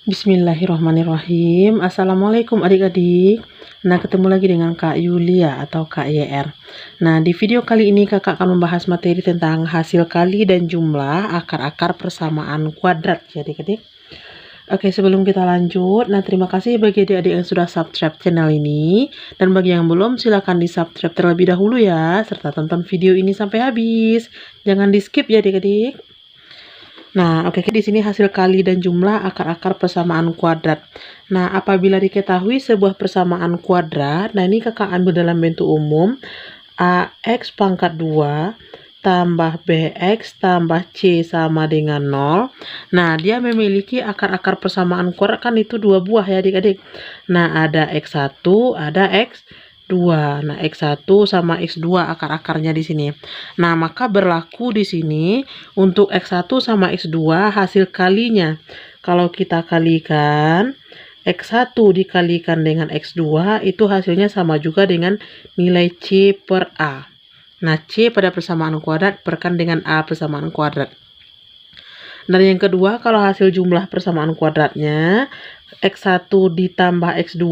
Bismillahirrahmanirrahim. Assalamualaikum adik-adik. Nah, ketemu lagi dengan Kak Yulia atau Kak YR. Nah, di video kali ini kakak akan membahas materi tentang hasil kali dan jumlah akar-akar persamaan kuadrat ya adik-adik. Oke, sebelum kita lanjut, nah terima kasih bagi adik-adik yang sudah subscribe channel ini. Dan bagi yang belum, silahkan di subscribe terlebih dahulu ya, serta tonton video ini sampai habis. Jangan di skip ya adik-adik. Nah, oke, di sini hasil kali dan jumlah akar-akar persamaan kuadrat. Nah, apabila diketahui sebuah persamaan kuadrat, nah ini kakak ambil dalam bentuk umum, AX pangkat 2 tambah BX tambah C sama dengan 0. Nah, dia memiliki akar-akar persamaan kuadrat, kan itu 2 buah ya adik-adik. Nah, ada X1, ada X2. Nah, X1 sama X2 akar-akarnya di sini. Nah, maka berlaku di sini untuk X1 sama X2 hasil kalinya. Kalau kita kalikan X1 dikalikan dengan X2 itu hasilnya sama juga dengan nilai C per A. Nah, C pada persamaan kuadrat berkan dengan A persamaan kuadrat. Dan yang kedua, kalau hasil jumlah persamaan kuadratnya X1 ditambah X2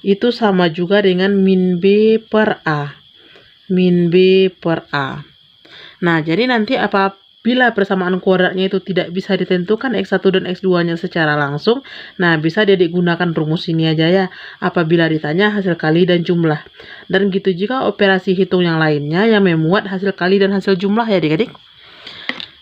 itu sama juga dengan min B per A. Min B per A. Nah, jadi nanti apabila persamaan kuadratnya itu tidak bisa ditentukan X1 dan X2-nya secara langsung, nah bisa dia digunakan rumus ini aja ya, apabila ditanya hasil kali dan jumlah. Dan gitu juga operasi hitung yang lainnya yang memuat hasil kali dan hasil jumlah ya adik-adik.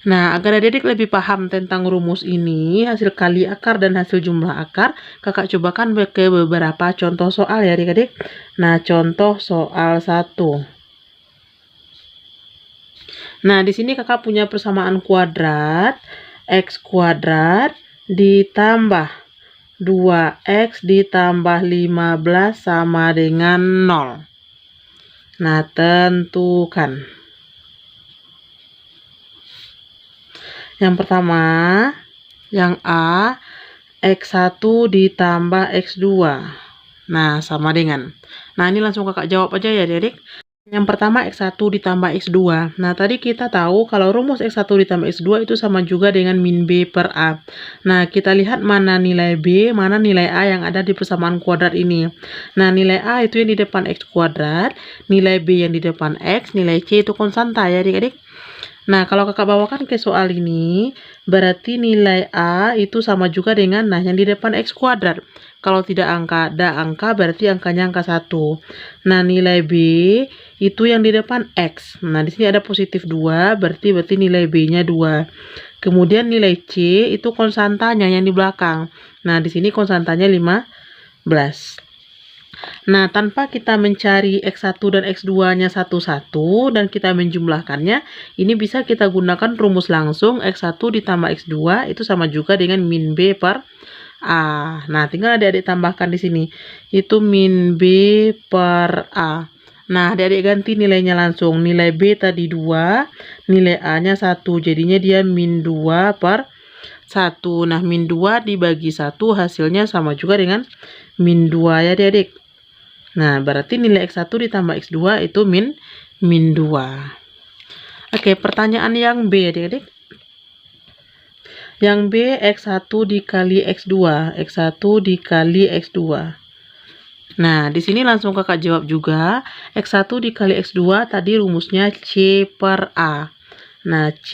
Nah, agar adik-adik lebih paham tentang rumus ini, hasil kali akar dan hasil jumlah akar, kakak cobakan ke beberapa contoh soal ya adik-adik. Nah, contoh soal 1. Nah, di sini kakak punya persamaan kuadrat, X kuadrat ditambah 2X ditambah 15 sama dengan 0. Nah, tentukan. Yang pertama, yang A, X1 ditambah X2. Nah, sama dengan. Nah, ini langsung kakak jawab aja ya adik-adik. Yang pertama X1 ditambah X2. Nah, tadi kita tahu kalau rumus X1 ditambah X2 itu sama juga dengan min B per A. Nah, kita lihat mana nilai B, mana nilai A yang ada di persamaan kuadrat ini. Nah, nilai A itu yang di depan X kuadrat, nilai B yang di depan X, nilai C itu konstanta ya adik-adik. Nah, kalau kakak bawakan ke soal ini, berarti nilai A itu sama juga dengan, nah yang di depan X kuadrat. Kalau tidak ada angka, berarti angkanya angka 1. Nah, nilai B itu yang di depan X. Nah, di sini ada positif 2, berarti nilai B-nya 2. Kemudian nilai C itu konstantanya yang di belakang. Nah, di sini konstantanya 15. Nah, tanpa kita mencari X1 dan X2-nya satu-satu dan kita menjumlahkannya, ini bisa kita gunakan rumus langsung X1 ditambah X2 itu sama juga dengan min B per A. Nah, tinggal adik-adik tambahkan di sini. Itu min B per A. Nah, adik-adik ganti nilainya langsung. Nilai B tadi 2, nilai A-nya 1. Jadinya dia min 2 per 1. Nah, min 2 dibagi 1 hasilnya sama juga dengan min 2 ya adik-adik. Nah, berarti nilai X1 ditambah X2 itu min 2. Oke, pertanyaan yang B adik-adik. Yang B, X1 dikali X2. X1 dikali X2. Nah, di sini langsung kakak jawab juga. X1 dikali X2 tadi rumusnya C per A. Nah, C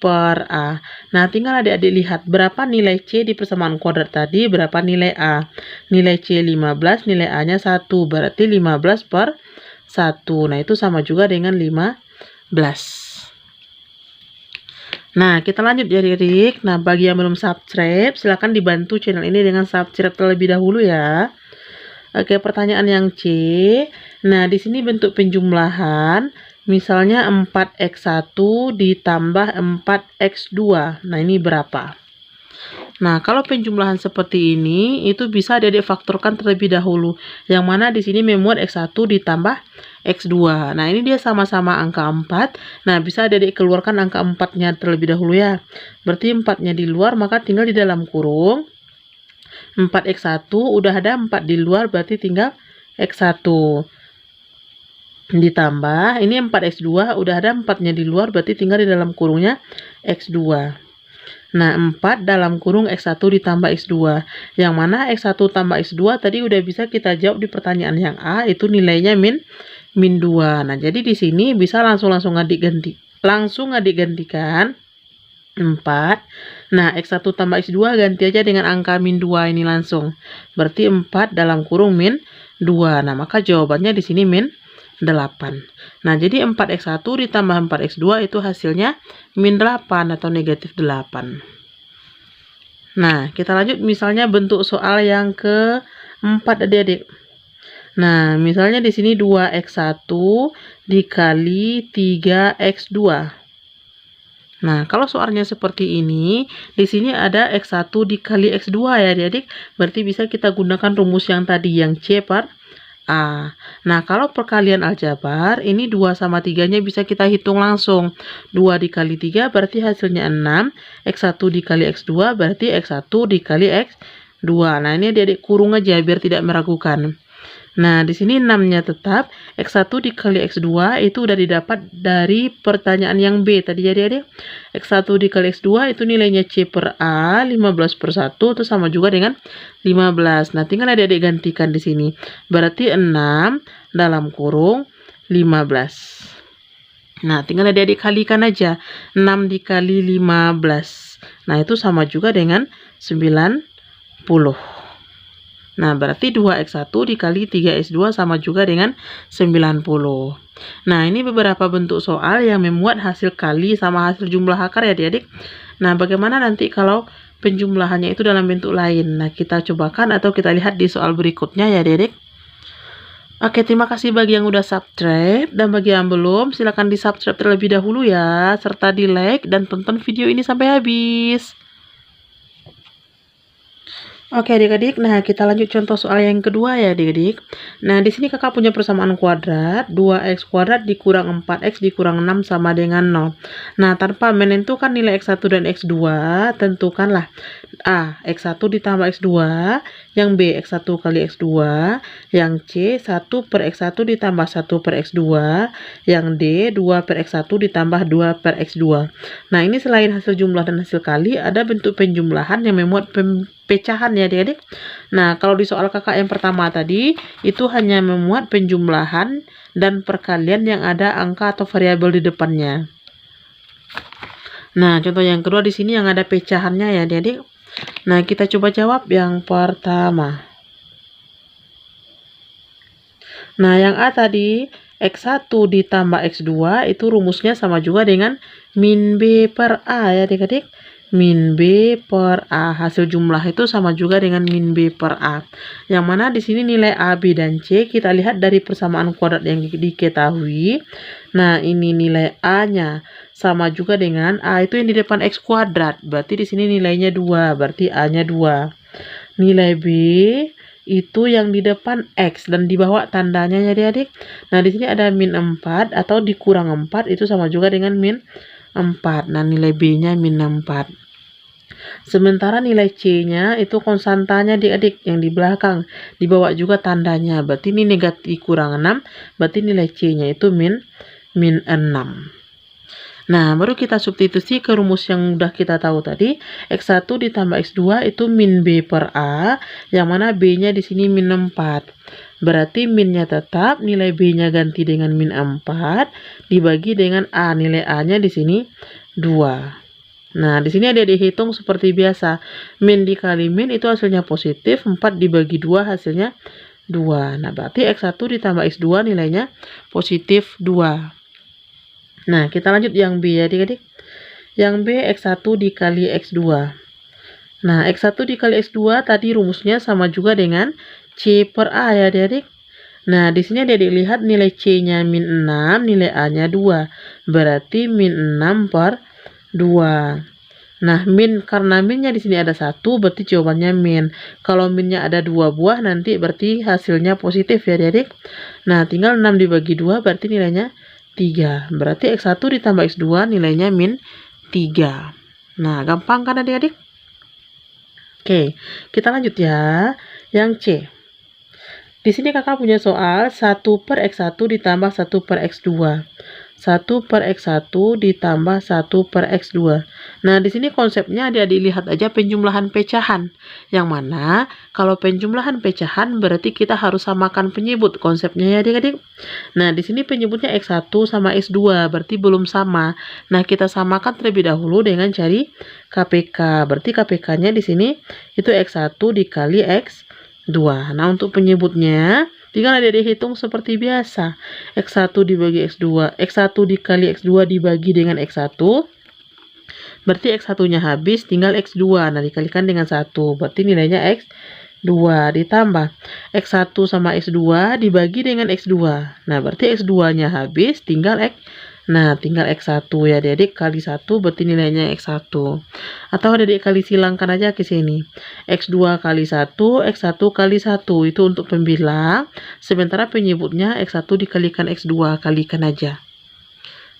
per A. Nah, tinggal adik-adik lihat berapa nilai C di persamaan kuadrat tadi, berapa nilai A. Nilai C 15, nilai A-nya 1. Berarti 15 per 1. Nah, itu sama juga dengan 15. Nah, kita lanjut ya adik-adik. Nah, bagi yang belum subscribe, silahkan dibantu channel ini dengan subscribe terlebih dahulu ya. Oke, pertanyaan yang C. Nah, di sini bentuk penjumlahan. Misalnya 4X1 ditambah 4X2. Nah, ini berapa? Nah, kalau penjumlahan seperti ini, itu bisa adik-adik faktorkan terlebih dahulu. Yang mana di sini memuat X1 ditambah X2. Nah, ini dia sama-sama angka 4. Nah, bisa adik-adik keluarkan angka 4-nya terlebih dahulu ya. Berarti 4-nya di luar, maka tinggal di dalam kurung. 4X1, udah ada 4 di luar, berarti tinggal X1. Ditambah, ini 4X2, udah ada 4-nya di luar, berarti tinggal di dalam kurungnya X2. Nah, 4 dalam kurung X1 ditambah X2. Yang mana X1 tambah X2 tadi udah bisa kita jawab di pertanyaan yang A, itu nilainya min 2. Nah, jadi di sini bisa langsung adik-gantikan 4. Nah, X1 tambah X2 ganti aja dengan angka min 2 ini langsung. Berarti 4 dalam kurung min 2. Nah, maka jawabannya di sini min 8. Nah, jadi 4X1 ditambah 4X2 itu hasilnya min 8 atau negatif 8. Nah, kita lanjut misalnya bentuk soal yang keempat adik-adik. Nah, misalnya di sini 2X1 dikali 3X2. Nah, kalau soalnya seperti ini, di sini ada X1 dikali X2 ya adik-adik. Berarti bisa kita gunakan rumus yang tadi, yang C per A. Nah, kalau perkalian aljabar, ini 2 sama 3-nya bisa kita hitung langsung. 2 dikali 3 berarti hasilnya 6. X1 dikali X2 berarti X1 dikali X2. Nah, ini adik-adik kurung aja biar tidak meragukan. Nah, di sini 6-nya tetap, X1 dikali X2 itu udah didapat dari pertanyaan yang B tadi ya adik-adik. X1 dikali X2 itu nilainya C per A, 15 per 1, itu sama juga dengan 15. Nah, tinggal adik-adik gantikan di sini. Berarti 6 dalam kurung 15. Nah, tinggal adik-adik kalikan aja. 6 dikali 15. Nah, itu sama juga dengan 90. Nah, berarti 2X1 dikali 3X2 sama juga dengan 90. Nah, ini beberapa bentuk soal yang memuat hasil kali sama hasil jumlah akar ya adik-adik. Nah, bagaimana nanti kalau penjumlahannya itu dalam bentuk lain? Nah, kita cobakan atau kita lihat di soal berikutnya ya adik-adik. Oke, terima kasih bagi yang udah subscribe. Dan bagi yang belum, silahkan di subscribe terlebih dahulu ya. Serta di like dan tonton video ini sampai habis. Oke adik-adik, nah kita lanjut contoh soal yang kedua ya adik-adik. Nah, di sini kakak punya persamaan kuadrat, 2x kuadrat dikurang 4x dikurang 6 sama dengan 0. Nah, tanpa menentukan nilai x1 dan x2, tentukanlah A, x1 ditambah x2, yang B, x1 kali x2, yang C, 1 per x1 ditambah 1 per x2, yang D, 2 per x1 ditambah 2 per x2. Nah, ini selain hasil jumlah dan hasil kali, ada bentuk penjumlahan yang memuat pecahan ya adik-adik. Nah, kalau di soal kakak yang pertama tadi, itu hanya memuat penjumlahan dan perkalian yang ada angka atau variabel di depannya. Nah, contoh yang kedua di sini yang ada pecahannya ya adik-adik. Nah, kita coba jawab yang pertama. Nah, yang A tadi, X1 ditambah X2 itu rumusnya sama juga dengan min B per A ya adik-adik. Min B per A. Hasil jumlah itu sama juga dengan min B per A. Yang mana di sini nilai A, B, dan C kita lihat dari persamaan kuadrat yang diketahui. Nah, ini nilai A-nya sama juga dengan A itu yang di depan X kuadrat. Berarti di sini nilainya 2. Berarti A-nya 2. Nilai B itu yang di depan X dan di bawah tandanya ya adik-adik. Nah, di sini ada min 4 atau dikurang 4 itu sama juga dengan min 4. Nah, nilai B-nya min 4. Sementara nilai C-nya itu konstantanya adik-adik yang di belakang. Dibawa juga tandanya. Berarti ini negatif kurang 6. Berarti nilai C-nya itu min 6. Nah, baru kita substitusi ke rumus yang udah kita tahu tadi. X1 ditambah X2 itu min B per A. Yang mana B-nya di sini min 4. Berarti min-nya tetap, nilai B-nya ganti dengan min 4. Dibagi dengan A. Nilai A-nya di sini 2. Nah, di sini ada dihitung seperti biasa. Min dikali min itu hasilnya positif, 4 dibagi 2 hasilnya 2. Nah, berarti X1 ditambah X2 nilainya positif 2. Nah, kita lanjut yang B ya adik-adik. Yang B, X1 dikali X2. Nah, X1 dikali X2 tadi rumusnya sama juga dengan C per A ya adik-adik. Nah, di sini adik lihat nilai C-nya min 6, nilai A-nya 2. Berarti min 6 per 2. Nah, karena minnya di sini ada 1, berarti jawabannya min. Kalau minnya ada 2 buah, nanti berarti hasilnya positif ya adik-adik. Nah, tinggal 6 dibagi 2, berarti nilainya 3. Berarti X1 ditambah X2 nilainya min 3. Nah, gampang kan adik-adik? Oke, kita lanjut ya. Yang C. Di sini kakak punya soal 1 per X1 ditambah 1 per X2. 1 per X1 ditambah 1 per X2. Nah, di sini konsepnya adik-adik lihat aja penjumlahan pecahan. Yang mana kalau penjumlahan pecahan berarti kita harus samakan penyebut konsepnya ya adik-adik. Nah, di sini penyebutnya X1 sama X2 berarti belum sama. Nah, kita samakan terlebih dahulu dengan cari KPK. Berarti KPK-nya di sini itu X1 dikali X2. Nah, untuk penyebutnya tinggal adik-adik hitung seperti biasa. X1 dibagi X2. X1 dikali X2 dibagi dengan X1. Berarti X1-nya habis, tinggal X2. Nah, dikalikan dengan 1. Berarti nilainya X2 ditambah X1 sama X2 dibagi dengan X2. Nah, berarti X2-nya habis, tinggal tinggal X1 ya adik-adik, kali 1 berarti nilainya X1. Atau adik-adik kali silangkan aja ke sini. X2 kali 1, X1 kali 1 itu untuk pembilang. Sementara penyebutnya X1 dikalikan X2, kalikan aja.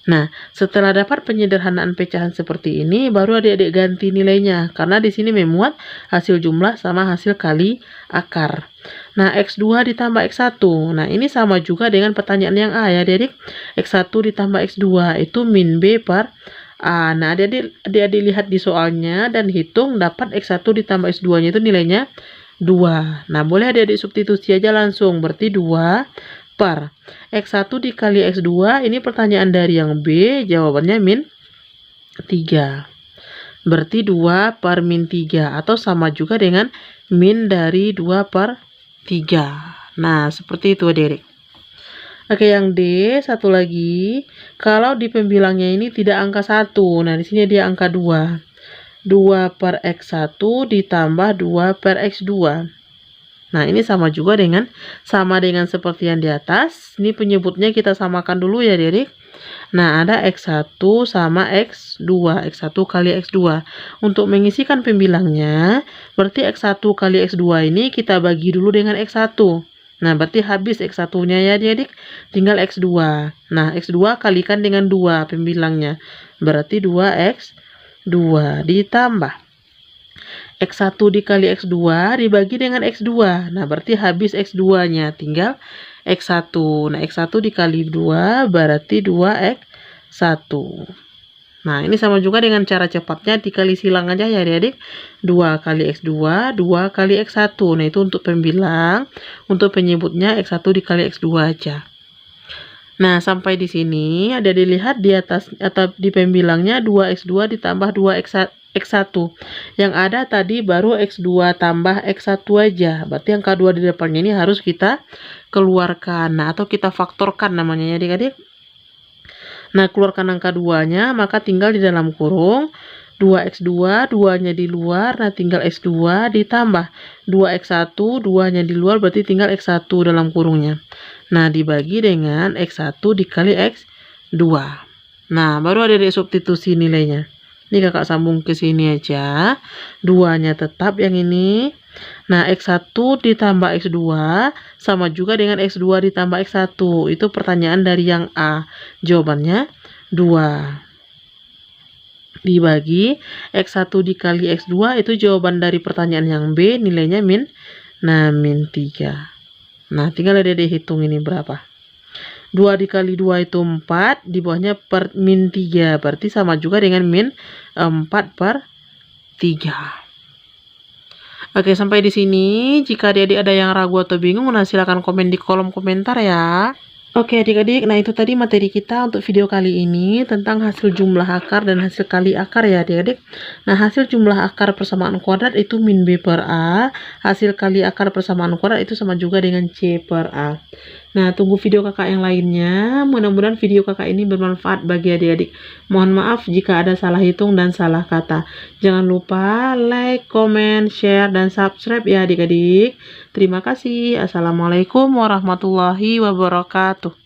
Nah, setelah dapat penyederhanaan pecahan seperti ini, baru adik-adik ganti nilainya. Karena di sini memuat hasil jumlah sama hasil kali akar. Nah, X2 ditambah X1. Nah, ini sama juga dengan pertanyaan yang A ya adik-adik. X1 ditambah X2 itu min B per A. Nah, adik-adik lihat di soalnya dan hitung dapat X1 ditambah X2-nya itu nilainya 2. Nah, boleh adik-adik substitusi aja langsung. Berarti 2 per X1 dikali X2, ini pertanyaan dari yang B, jawabannya min 3. Berarti 2 per min 3, atau sama juga dengan min dari 2 per 3. Nah, seperti itu adik-adik. Oke, yang D, satu lagi. Kalau di pembilangnya ini tidak angka 1, nah di sini dia angka 2. 2 per X1 ditambah 2 per X2. Nah, ini sama juga dengan seperti yang di atas. Ini penyebutnya kita samakan dulu ya, adik-adik. Nah, ada X1 sama X2. X1 kali X2. Untuk mengisikan pembilangnya, berarti X1 kali X2 ini kita bagi dulu dengan X1. Nah, berarti habis X1-nya ya, adik-adik. Tinggal X2. Nah, X2 kalikan dengan 2 pembilangnya. Berarti 2X2 ditambah X1 dikali X2 dibagi dengan X2. Nah, berarti habis X2-nya, tinggal X1. Nah, X1 dikali 2 berarti 2X1. Nah, ini sama juga dengan cara cepatnya dikali silang aja ya adik-adik. 2 kali X2, 2 kali X1. Nah, itu untuk pembilang. Untuk penyebutnya X1 dikali X2 aja. Nah, sampai di sini ada dilihat di atas atau di pembilangnya 2X2 ditambah 2X1. Yang ada tadi baru X2 tambah X1 aja. Berarti angka 2 di depannya ini harus kita keluarkan. Nah, atau kita faktorkan namanya ya adik-adik. Nah, keluarkan angka 2-nya, maka tinggal di dalam kurung 2X2, 2-nya di luar. Nah, tinggal X2 ditambah 2X1, 2-nya di luar berarti tinggal X1 dalam kurungnya. Nah, dibagi dengan X1 dikali X2. Nah, baru ada substitusi nilainya. Ini kakak sambung ke sini aja. 2-nya tetap yang ini. Nah, X1 ditambah X2 sama juga dengan X2 ditambah X1. Itu pertanyaan dari yang A. Jawabannya 2. Dibagi X1 dikali X2 itu jawaban dari pertanyaan yang B. Nilainya min 3. Nah, tinggal adik-adik hitung ini berapa. 2 dikali 2 itu 4, di bawahnya per min 3, berarti sama juga dengan min 4 per 3. Oke, sampai di sini. Jika adik-adik ada yang ragu atau bingung, nah silakan komen di kolom komentar ya. Oke adik-adik, nah itu tadi materi kita untuk video kali ini tentang hasil jumlah akar dan hasil kali akar ya adik-adik. Nah, hasil jumlah akar persamaan kuadrat itu min B per A, hasil kali akar persamaan kuadrat itu sama juga dengan C per A. Nah, tunggu video kakak yang lainnya. Mudah-mudahan video kakak ini bermanfaat bagi adik-adik. Mohon maaf jika ada salah hitung dan salah kata. Jangan lupa like, comment, share, dan subscribe ya adik-adik. Terima kasih. Assalamualaikum warahmatullahi wabarakatuh.